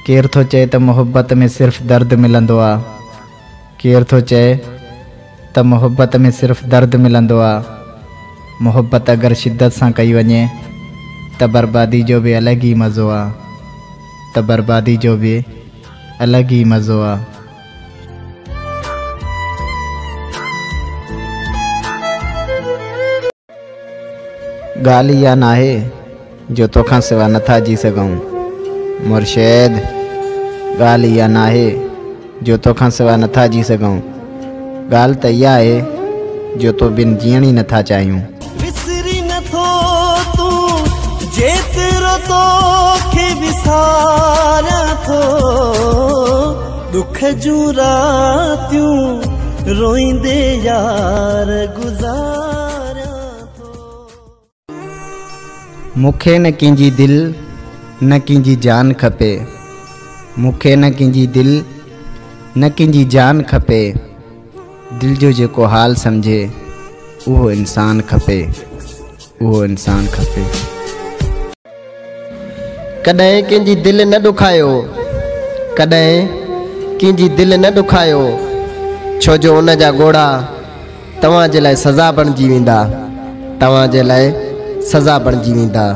केर थो चए त मोहब्बत में सिर्फ़ दर्द मिलंदो आहे। केर थो चए त मोहब्बत में सिर्फ़ दर्द मिलंदो आहे। मोहब्बत अगर शिद्दत सां कई वञे त बर्बादी जो भी अलग ही मज़ो आहे। त बर्बादी जो भी अलग ही मज़ो आहे। गाल इहा नाहे जो तोखां सिवा नथा जी सघूं मुर्शिद। गाल इहा नाहे जो तोखां सिवा नथा जी सघूं। गाल त इहा आहे जो तो बिन जीअण ई नथा चाहियूं। विसरी नथो तू जेतिरो तोखे विसारियां थो। दुख जूं रातियूं रोईंदे यार गुज़ारियां थो। मूंखे न कंहिंजी दिल न कंहिंजी जान खपे। मूंखे न कंहिंजी दिल न कंहिंजी जान खपे। दिल जो जेको हाल समझे उहो इंसान खपे। उहो इंसान खपे। कॾहिं कंहिंजी दिल न दुखायो। कॾहिं कंहिंजी दिल न दुखायो। छो जो उन जा ॻोढ़ा तव्हां जे लाइ सज़ा बणिजी वेंदा। तव्हां जे लाइ सज़ा बणिजी वेंदा।